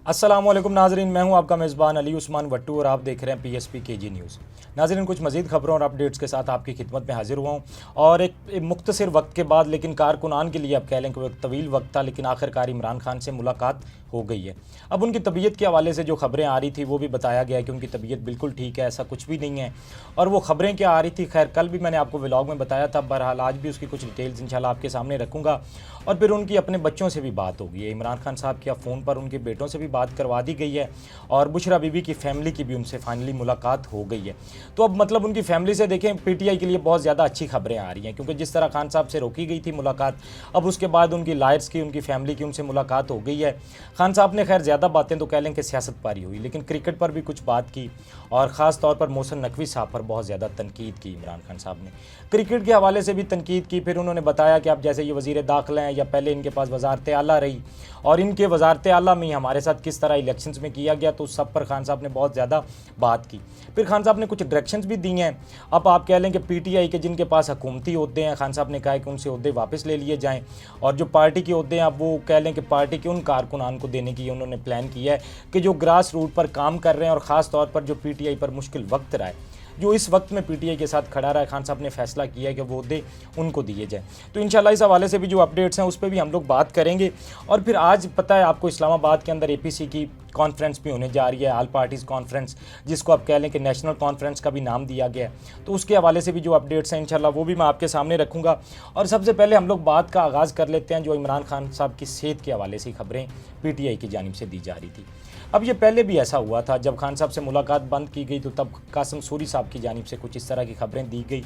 अस्सलाम वालेकुम नाजरीन, मैं हूं आपका मेज़बान अली उस्मान वट्टू और आप देख रहे हैं पीएसपी केजी न्यूज़। नाजरीन, कुछ मज़ीद खबरों और अपडेट्स के साथ आपकी खिदमत में हाजिर हुआ हूं और एक मुख्तसर वक्त के बाद, लेकिन कारकुनान के लिए अब कह लें कि एक तवील वक्त था, लेकिन आखिरकार इमरान खान से मुलाकात हो गई है। अब उनकी तबीयत के हवाले से जो खबरें आ रही थी वो भी बताया गया है कि उनकी तबीयत बिल्कुल ठीक है, ऐसा कुछ भी नहीं है। और वो खबरें क्या आ रही थी, खैर कल भी मैंने आपको व्लॉग में बताया था, बहरहाल आज भी उसकी कुछ डिटेल्स इंशाल्लाह आपके सामने रखूँगा। और फिर उनकी अपने बच्चों से भी बात होगी, इमरान खान साहब की अब फ़ोन पर उनके बेटों से भी बात करवा दी गई है और बुशरा बीबी की फैमिली की भी उनसे फाइनली मुलाकात हो गई है। तो अब मतलब उनकी फैमिली से देखें, पीटीआई के लिए बहुत ज़्यादा अच्छी खबरें आ रही हैं, क्योंकि जिस तरह खान साहब से रोकी गई थी मुलाकात, अब उसके बाद उनकी लायर्स की, उनकी फैमिली की उनसे मुलाकात हो गई है। खान साहब ने खैर ज़्यादा बातें तो कह लें कि सियासत पारी हुई, लेकिन क्रिकेट पर भी कुछ बात की और ख़ास तौर पर मोहसिन नकवी साहब पर बहुत ज़्यादा तनकीद की। इमरान खान साहब ने क्रिकेट के हवाले से भी तनकीद की। फिर उन्होंने बताया कि अब जैसे ये वज़ीर दाखिला हैं या पहले इनके पास वज़ारत आला रही और इनके वज़ारत आला में ही हमारे साथ किस तरह इलेक्शंस में किया गया, तो उस सब पर खान साहब ने बहुत ज़्यादा बात की। फिर खान साहब ने कुछ डायरेक्शंस भी दी हैं। अब आप कह लें कि पीटीआई के जिनके पास हुकूमती ओहदे हैं, खान साहब ने कहा है कि उनसे ओहदे वापस ले लिए जाएँ और जो पार्टी के ओहदे हैं अब वो कह लें कि पार्टी के उन कारकुनान को देने की उन्होंने प्लान किया है कि जो ग्रास रूट पर काम कर रहे हैं और ख़ास तौर पर जो पीटीआई पर मुश्किल वक्त रहा है, जो इस वक्त में पीटीआई के साथ खड़ा रहा है, खान साहब ने फैसला किया है कि वो ओहदे उनको दिए जाए। तो इंशाल्लाह इस हवाले से भी जो अपडेट्स हैं उस पर भी हम लोग बात करेंगे। और फिर आज पता है आपको, इस्लामाबाद के अंदर एपीसी की कॉन्फ्रेंस भी होने जा रही है, ऑल पार्टीज़ कॉन्फ्रेंस, जिसको आप कह लें कि नेशनल कॉन्फ्रेंस का भी नाम दिया गया है। तो उसके हवाले से भी जो अपडेट्स हैं इंशाल्लाह वो भी मैं आपके सामने रखूँगा। और सबसे पहले हम लोग बात का आगाज़ कर लेते हैं जो इमरान खान साहब की सेहत के हवाले से खबरें पीटीआई की जानिब से दी जा रही थी। अब ये पहले भी ऐसा हुआ था, जब खान साहब से मुलाकात बंद की गई तो तब कासिम सूरी साहब की जानिब से कुछ इस तरह की खबरें दी गई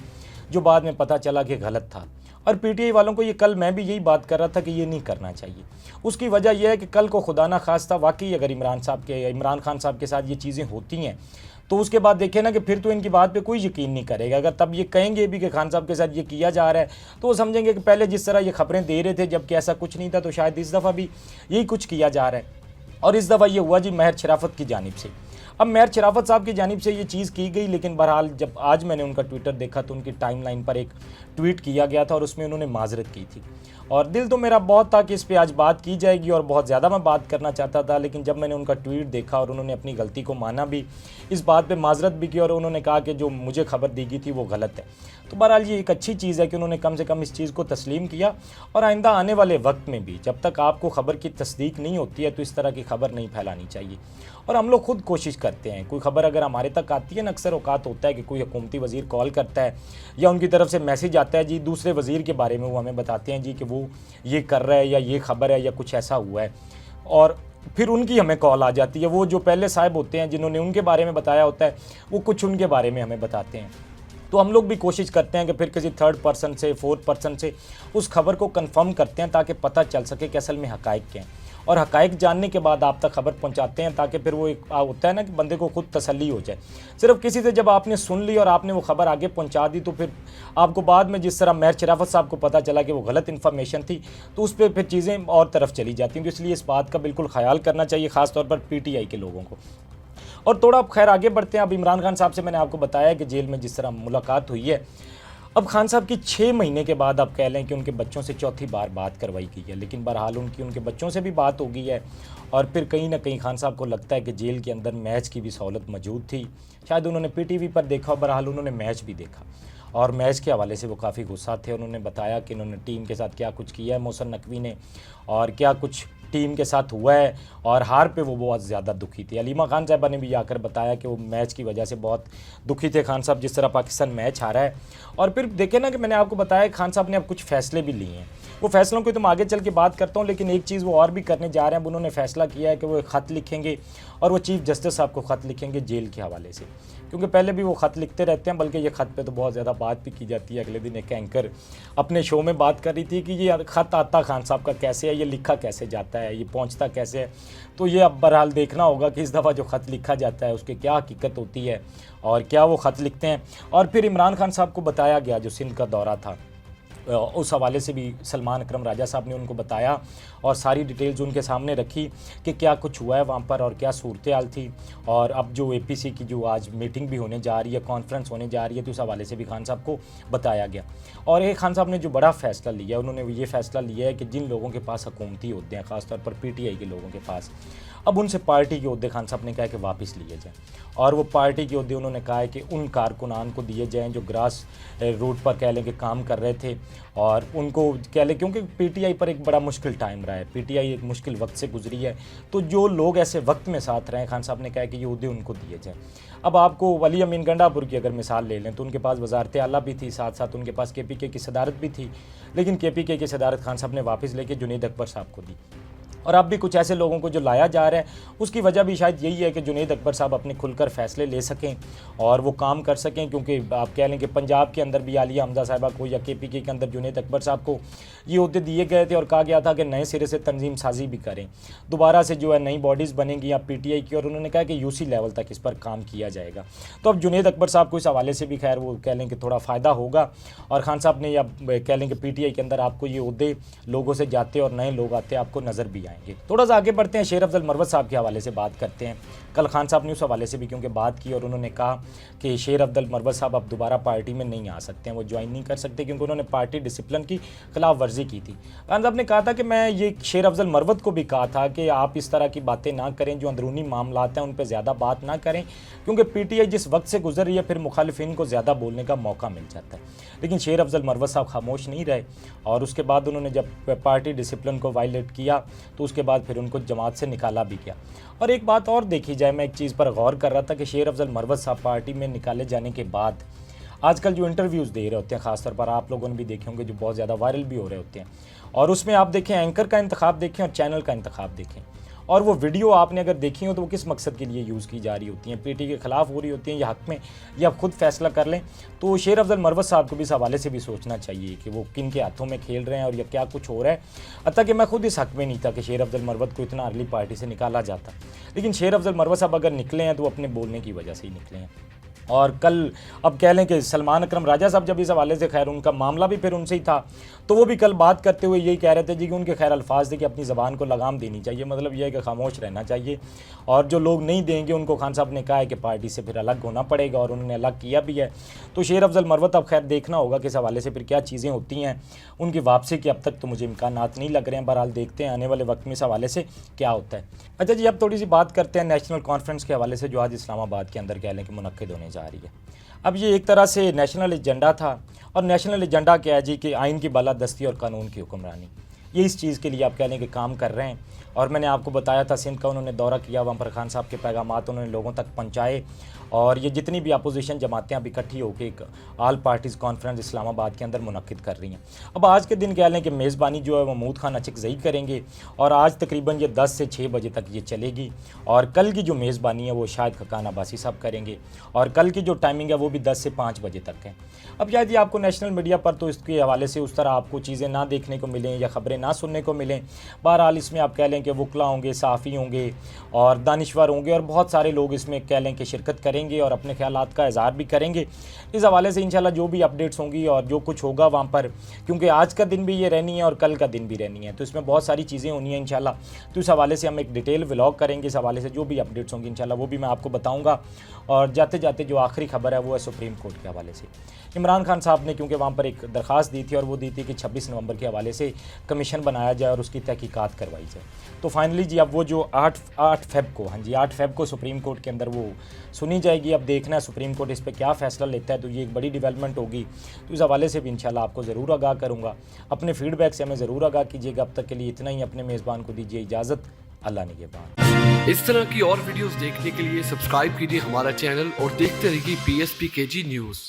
जो बाद में पता चला कि गलत था। और पीटीआई वालों को ये, कल मैं भी यही बात कर रहा था कि ये नहीं करना चाहिए। उसकी वजह यह है कि कल को खुदा ना खास्ता वाकई अगर इमरान खान साहब के साथ ये चीज़ें होती हैं तो उसके बाद देखें ना कि फिर तो इनकी बात पे कोई यकीन नहीं करेगा। अगर तब ये कहेंगे भी कि खान साहब के साथ ये किया जा रहा है तो वो समझेंगे कि पहले जिस तरह ये खबरें दे रहे थे जबकि ऐसा कुछ नहीं था, तो शायद इस दफ़ा भी यही कुछ किया जा रहा है। और इस दफ़ा ये हुआ जी महर शराफत की जानिब से। अब महर शराफत साहब की जानिब से ये चीज़ की गई, लेकिन बहरहाल जब आज मैंने उनका ट्विटर देखा तो उनकी टाइमलाइन पर एक ट्वीट किया गया था और उसमें उन्होंने माजरत की थी। और दिल तो मेरा बहुत था कि इस पर आज बात की जाएगी और बहुत ज़्यादा मैं बात करना चाहता था, लेकिन जब मैंने उनका ट्वीट देखा और उन्होंने अपनी गलती को माना भी, इस बात पे माजरत भी की और उन्होंने कहा कि जो मुझे खबर दी गई थी वो गलत है, तो बहरहाल ये एक अच्छी चीज़ है कि उन्होंने कम से कम इस चीज़ को तस्लीम किया। और आइंदा आने वाले वक्त में भी जब तक आपको खबर की तस्दीक नहीं होती है तो इस तरह की खबर नहीं फैलानी चाहिए। और हम लोग खुद कोशिश करते हैं, कोई खबर अगर हमारे तक आती है ना, अक्सर औकात होता है कि कोई हुकूमती वज़ीर कॉल करता है या उनकी तरफ से मैसेज आता है जी दूसरे वज़ीर के बारे में, वो हमें बताते हैं जी कि वो ये कर रहा है या ये खबर है या कुछ ऐसा हुआ है, और फिर उनकी हमें कॉल आ जाती है। वो जो पहले साहब होते हैं जिन्होंने उनके बारे में बताया होता है वो कुछ उनके बारे में हमें बताते हैं। तो हम लोग भी कोशिश करते हैं कि फिर किसी थर्ड पर्सन से, फोर्थ पर्सन से उस खबर को कंफर्म करते हैं ताकि पता चल सके कि असल में हकायक क्या हैं, और हकायक जानने के बाद आप तक खबर पहुंचाते हैं ताकि फिर वो एक होता है ना कि बंदे को खुद तसल्ली हो जाए। सिर्फ किसी से जब आपने सुन ली और आपने वो खबर आगे पहुंचा दी तो फिर आपको बाद में जिस तरह महर शराफत साहब को पता चला कि वो गलत इन्फॉर्मेशन थी तो उस पर फिर चीज़ें और तरफ चली जाती हैं। तो इसलिए इस बात का बिल्कुल ख्याल करना चाहिए, ख़ासतौर पर पीटीआई के लोगों को। और थोड़ा अब खैर आगे बढ़ते हैं। अब इमरान खान साहब से मैंने आपको बताया कि जेल में जिस तरह मुलाकात हुई है, अब खान साहब की 6 महीने के बाद आप कह लें कि उनके बच्चों से चौथी बार बात करवाई गई है, लेकिन बहरहाल उनके बच्चों से भी बात हो गई है। और फिर कहीं ना कहीं खान साहब को लगता है कि जेल के अंदर मैच की भी सहूलत मौजूद थी, शायद उन्होंने पीटीवी पर देखा, बहरहाल उन्होंने मैच भी देखा और मैच के हवाले से वो काफ़ी गुस्सा थे। उन्होंने बताया कि इन्होंने टीम के साथ क्या कुछ किया है मोहसिन नकवी ने, और क्या कुछ टीम के साथ हुआ है, और हार पे वो बहुत ज़्यादा दुखी थी। अलीमा खान साहबा ने भी आकर बताया कि वो मैच की वजह से बहुत दुखी थे खान साहब, जिस तरह पाकिस्तान मैच हारा है। और फिर देखे ना कि मैंने आपको बताया खान साहब ने अब कुछ फ़ैसले भी लिए हैं, वो फैसलों की तो मैं आगे चल के बात करता हूँ, लेकिन एक चीज़ वो और भी करने जा रहे हैं। उन्होंने फ़ैसला किया है कि वो एक ख़त लिखेंगे और वो चीफ़ जस्टिस साहब को ख़त लिखेंगे जेल के हवाले से, क्योंकि पहले भी वो ख़त लिखते रहते हैं, बल्कि ये ख़त पे तो बहुत ज़्यादा बात भी की जाती है। अगले दिन एक एंकर अपने शो में बात कर रही थी कि ये ख़त आता खान साहब का कैसे है, ये लिखा कैसे जाता है, ये पहुंचता कैसे है। तो ये अब बहरहाल देखना होगा कि इस दफ़ा जो ख़त लिखा जाता है उसकी क्या हकीकत होती है और क्या वो ख़त लिखते हैं। और फिर इमरान खान साहब को बताया गया जो सिंध का दौरा था, उस हवाले से भी सलमान अकरम राजा साहब ने उनको बताया और सारी डिटेल्स उनके सामने रखी कि क्या कुछ हुआ है वहाँ पर और क्या सूरत हाल थी। और अब जो एपीसी की जो आज मीटिंग भी होने जा रही है, कॉन्फ्रेंस होने जा रही है, तो उस हवाले से भी खान साहब को बताया गया। और एक खान साहब ने जो बड़ा फ़ैसला लिया, उन्होंने ये फ़ैसला लिया है कि जिन लोगों के पास हुकूमती होते हैं, ख़ासतौर पर पीटीआई के लोगों के पास, अब उनसे पार्टी के ओहदे खान साहब ने कहा कि वापस लिए जाएँ और वो पार्टी के ओहदे उन्होंने कहा है कि उन कारकुनान को दिए जाएँ जो ग्रास रूट पर कह लें कि काम कर रहे थे और उनको कह लें, क्योंकि पीटीआई पर एक बड़ा मुश्किल टाइम रहा है, पीटीआई एक मुश्किल वक्त से गुजरी है, तो जो लोग ऐसे वक्त में साथ रहे, खान साहब ने कहा कि ये ओहदे उनको दिए जाएँ। अब आपको वली अमीन गंडापुर की अगर मिसाल ले लें तो उनके पास वजारत आला भी थी, साथ साथ उनके पास केपीके की सदारत भी थी, लेकिन केपीके की सदारत खान साहब ने वापस लेके जुनैद अकबर साहब को दी। और अब भी कुछ ऐसे लोगों को जो लाया जा रहा है उसकी वजह भी शायद यही है कि जुनैद अकबर साहब अपने खुलकर फैसले ले सकें और वो काम कर सकें, क्योंकि आप कह लें कि पंजाब के अंदर भी आलिया हमजा साहिबा को या केपीके के अंदर जुनैद अकबर साहब को ये ओहदे दिए गए थे और कहा गया था कि नए सिरे से तंजीम साजी भी करें, दोबारा से जो है नई बॉडीज़ बनेंगी या पीटीआई की, और उन्होंने कहा कि यूसी लेवल तक इस पर काम किया जाएगा। तो अब जुनैद अकबर साहब को इस हवाले से भी खैर वो कह लें कि थोड़ा फ़ायदा होगा और खान साहब ने या कह लें कि पीटीआई के अंदर आपको ये ओहदे लोगों से जाते और नए लोग आते आपको नज़र भी आएंगे। थोड़ा सा आगे बढ़ते हैं, शेर अफजल मरवत साहब के हवाले से बात करते हैं। कल खान साहब ने उस हवाले से भी क्योंकि बात की और उन्होंने कहा कि शेर अफजल मरवत साहब अब दोबारा पार्टी में नहीं आ सकते हैं, वो ज्वाइन नहीं कर सकते क्योंकि उन्होंने पार्टी डिसिप्लिन की खिलाफ वर्जी की थी। खान साहब ने कहा था कि मैं ये शेर अफजल मरवत को भी कहा था कि आप इस तरह की बातें ना करें, जो अंदरूनी मामलात हैं उन पर ज़्यादा बात ना करें, क्योंकि पीटीआई जिस वक्त से गुजर रही है फिर मुखालिफिन को ज़्यादा बोलने का मौका मिल जाता है। लेकिन शेर अफजल मरवत साहब खामोश नहीं रहे और उसके बाद उन्होंने जब पार्टी डिसिप्लिन को वायलेट किया तो उसके बाद फिर उनको जमात से निकाला भी गया। और एक बात और देखी जाए, मैं एक चीज़ पर गौर कर रहा था कि शेर अफजल मरवत साहब पार्टी में निकाले जाने के बाद आजकल जो इंटरव्यूज़ दे रहे होते हैं, ख़ासतौर पर आप लोगों ने भी देखे होंगे, जो बहुत ज़्यादा वायरल भी हो रहे होते हैं, और उसमें आप देखें एंकर का इंतखाब देखें और चैनल का इंतखाब देखें, और वो वीडियो आपने अगर देखी हो तो वो किस मकसद के लिए यूज़ की जा रही होती हैं, पीटी के ख़िलाफ़ हो रही होती हैं या हक़ में, या खुद फैसला कर लें। तो शेर अफजल मरवत साहब को भी इस हवाले से भी सोचना चाहिए कि वो किन के हाथों में खेल रहे हैं और या क्या कुछ हो रहा है। हत्ता कि मैं खुद इस हक़ में नहीं था कि शेर अफजल मरवत को इतना अर्ली पार्टी से निकाला जाता, लेकिन शेर अफजल मरवत साहब अगर निकले हैं तो वो अपने बोलने की वजह से ही निकले हैं। और कल अब कह लें कि सलमान अकरम राजा साहब जब इस हवाले से खैर उनका मामला भी फिर उनसे ही था, तो वो भी कल बात करते हुए यही कह रहे थे जी कि उनके खैर अल्फाज थे कि अपनी ज़बान को लगाम देनी चाहिए, मतलब यह है कि खामोश रहना चाहिए, और जो लोग नहीं देंगे उनको खान साहब ने कहा है कि पार्टी से फिर अलग होना पड़ेगा और उन्होंने अलग किया भी है। तो शेर अफजल मरवत अब खैर देखना होगा कि इस हवाले से फिर क्या चीज़ें होती हैं, उनकी वापसी के अब तक तो मुझे इम्कानात नहीं लग रहे हैं। बहरहाल देखते हैं आने वाले वक्त में इस हवाले से क्या होता है। अच्छा जी, अब थोड़ी सी बात करते हैं नेशनल कॉन्फ्रेंस के हवाले से जो आज इस्लामाबाद के अंदर कह लें कि मुनक्किद होने जा रही है। अब ये एक तरह से नेशनल एजेंडा था, और नेशनल एजेंडा क्या है जी कि आइन की बालादस्ती और कानून की हुक्मरानी, ये इस चीज़ के लिए आप कह लें कि काम कर रहे हैं। और मैंने आपको बताया था सिंध का उन्होंने दौरा किया, वहाँ पर खान साहब के पैगामात उन्होंने लोगों तक पहुँचाए, और ये जितनी भी अपोजिशन जमातें अब इकट्ठी होकर एक आल पार्टीज़ कॉन्फ्रेंस इस्लामाबाद के अंदर मुनक्किद कर रही हैं। अब आज के दिन कह लें कि मेज़बानी जो है महमूद खान अचकज़ई करेंगे, और आज तकरीबन ये 10 से 6 बजे तक ये चलेगी, और कल की जो मेज़बानी है वो शायद खकान अब्बासी साहब करेंगे, और कल की जो टाइमिंग है वो भी 10 से 5 बजे तक है। अब शायद ये आपको नेशनल मीडिया पर तो इसके हवाले से उस तरह आपको चीज़ें ना देखने को मिलें या ख़बरें ना सुनने को मिलें। बहरहाल इसमें आप कह लें कि वकला होंगे, सहाफ़ी होंगे और दानिश्वर होंगे, और बहुत सारे लोग इसमें कह लें कि शिरकत करेंगे और अपने ख्यालात का इज़हार भी करेंगे। इस हवाले से इंशाल्लाह जो भी अपडेट्स होंगी और जो कुछ होगा वहाँ पर, क्योंकि आज का दिन भी ये रहनी है और कल का दिन भी रहनी है, तो इसमें बहुत सारी चीज़ें होनी है इंशाल्लाह। तो इस हवाले से हम एक डिटेल व्लॉग करेंगे, इस हवाले से जो भी अपडेट्स होंगी इंशाल्लाह वो भी मैं आपको बताऊँगा। और जाते जाते जो आखिरी खबर है वो है सुप्रीम कोर्ट के हवाले से। इमरान खान साहब ने क्योंकि वहाँ पर एक दरख्वास्त दी थी, और वो दी थी कि 26 नवंबर के हवाले से कमीशन बनाया जाए और उसकी तहकीकात करवाई जाए। तो फाइनली जी अब वो जो 8 फ़ेब को, हाँ जी 8 फ़ेब को सुप्रीम कोर्ट के अंदर वो सुनी जाएगी। अब देखना है सुप्रीम कोर्ट इस पर क्या फ़ैसला लेता है, तो ये एक बड़ी डेवलपमेंट होगी। तो इस हवाले से भी इंशाल्लाह आपको ज़रूर आगाह करूँगा। अपने फीडबैक से हमें ज़रूर आगाह कीजिएगा। अब तक के लिए इतना ही। अपने मेज़बान को दीजिए इजाज़त। अल्लाह निगहबान। इस तरह की और वीडियोस देखने के लिए सब्सक्राइब कीजिए हमारा चैनल और देखते रहिए PSP KG न्यूज़।